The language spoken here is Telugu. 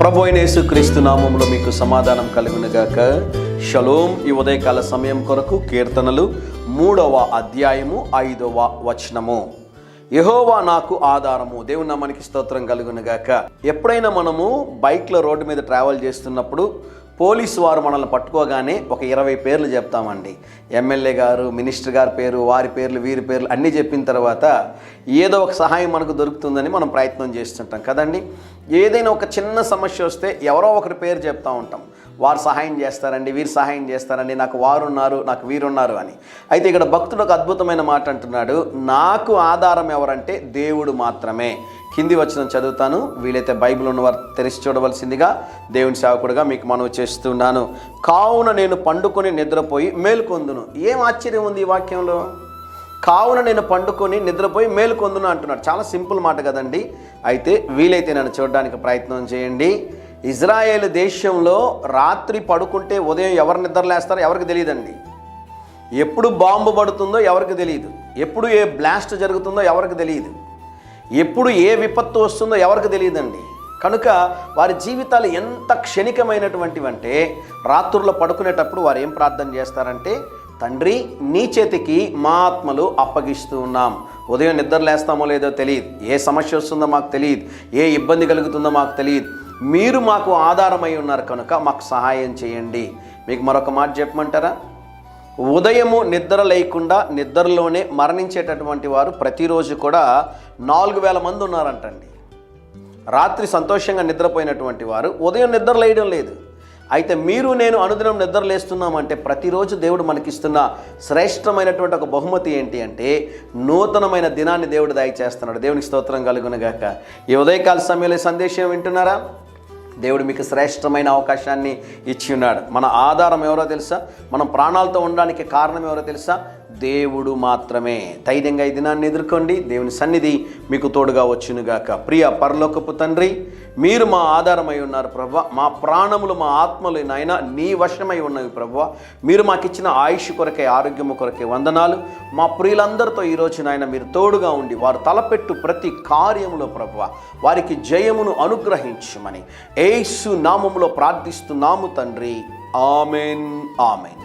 ప్రభు అయిన యేసుక్రీస్తు నామములో మీకు సమాధానం కలుగునుగాక. షలోం. ఈ ఉదయకాల సమయం కొరకు కీర్తనలు 3వ అధ్యాయము 5వ వచనము. యెహోవా నాకు ఆధారము. దేవుని నామానికి స్తోత్రం కలుగునుగాక. ఎప్పుడైనా మనము బైక్లో రోడ్డు మీద ట్రావెల్ చేస్తున్నప్పుడు పోలీసు వారు మనల్ని పట్టుకోగానే ఒక 20 పేర్లు చెప్తామండి. ఎమ్మెల్యే గారు, మినిస్టర్ గారి పేరు, వారి పేర్లు, వీరి పేర్లు అన్నీ చెప్పిన తర్వాత ఏదో ఒక సహాయం మనకు దొరుకుతుందని మనం ప్రయత్నం చేస్తుంటాం కదండి. ఏదైనా ఒక చిన్న సమస్య వస్తే ఎవరో ఒకరి పేరు చెప్తూ ఉంటాం. వారు సహాయం చేస్తారండి, వీరు సహాయం చేస్తారండి, నాకు వారున్నారు, నాకు వీరున్నారు అని. అయితే ఇక్కడ భక్తుడు ఒక అద్భుతమైన మాట అంటున్నాడు, నాకు ఆధారం ఎవరంటే దేవుడు మాత్రమే. కింది వచనం చదువుతాను, వీలైతే బైబిల్ ఉన్నవారు తెరిచి చూడవలసిందిగా దేవుని సేవకుడిగా మీకు మనవి చేస్తున్నాను. కావున నేను పండుకొని నిద్రపోయి మేలుకొందును. ఏం ఆశ్చర్యం ఉంది ఈ వాక్యంలో? కావున నేను పండుకొని నిద్రపోయి మేలుకొందును అంటున్నాడు. చాలా సింపుల్ మాట కదండి. అయితే వీలైతే నన్ను చూడడానికి ప్రయత్నం చేయండి. ఇజ్రాయేల్ దేశంలో రాత్రి పడుకుంటే ఉదయం ఎవరు నిద్రలేస్తారో ఎవరికి తెలియదండి. ఎప్పుడు బాంబు పడుతుందో ఎవరికి తెలియదు. ఎప్పుడు ఏ బ్లాస్ట్ జరుగుతుందో ఎవరికి తెలియదు. ఎప్పుడు ఏ విపత్తు వస్తుందో ఎవరికి తెలియదండి. కనుక వారి జీవితాలు ఎంత క్షణికమైనటువంటివంటే రాత్రుల్లో పడుకునేటప్పుడు వారు ఏం ప్రార్థన చేస్తారంటే, తండ్రి నీ చేతికి మా ఆత్మలు అప్పగిస్తూ ఉన్నాం. ఉదయం నిద్రలేస్తామో లేదో తెలియదు, ఏ సమస్య వస్తుందో మాకు తెలియదు, ఏ ఇబ్బంది కలుగుతుందో మాకు తెలియదు. మీరు మాకు ఆధారమై ఉన్నారు కనుక మాకు సహాయం చేయండి. మీకు మరొక మాట చెప్పమంటారా? ఉదయము నిద్ర లేకుండా నిద్రలోనే మరణించేటటువంటి వారు ప్రతిరోజు కూడా 4000 మంది ఉన్నారంటండి. రాత్రి సంతోషంగా నిద్రపోయినటువంటి వారు ఉదయం నిద్ర లేయడం లేదు. అయితే మీరు నేను అనుదినం నిద్రలేస్తున్నామంటే ప్రతిరోజు దేవుడు మనకిస్తున్న శ్రేష్టమైనటువంటి ఒక బహుమతి ఏంటి అంటే నూతనమైన దినాన్ని దేవుడు దయచేస్తున్నాడు. దేవునికి స్తోత్రం కలుగునుగాక. ఈ ఉదయకాల సమయంలో సందేశం వింటున్నారా? దేవుడు మీకు శ్రేష్టమైన అవకాశాన్ని ఇచ్చి ఉన్నాడు. మన ఆధారం ఎవరో తెలుసా? మనం ప్రాణాలతో ఉండడానికి కారణం ఎవరో తెలుసా? దేవుడు మాత్రమే. ధైర్యంగా ఈ దినాన్ని ఎదుర్కోండి. దేవుని సన్నిధి మీకు తోడుగా వచ్చునుగాక. ప్రియ పరలోకపు తండ్రి, మీరు మా ఆధారమై ఉన్నారు ప్రభువా. మా ప్రాణములు, మా ఆత్మలు నాయన నీ వశమై ఉన్నవి ప్రభువా. మీరు మాకు ఇచ్చిన ఆయుష్ కొరకే, ఆరోగ్యము కొరకే వందనాలు. మా ప్రియులందరితో ఈరోజు నాయన మీరు తోడుగా ఉండి వారు తలపెట్టు ప్రతి కార్యములో ప్రభువా వారికి జయమును అనుగ్రహించమని యేసు నామములో ప్రార్థిస్తున్నాము తండ్రి. Amen, amen.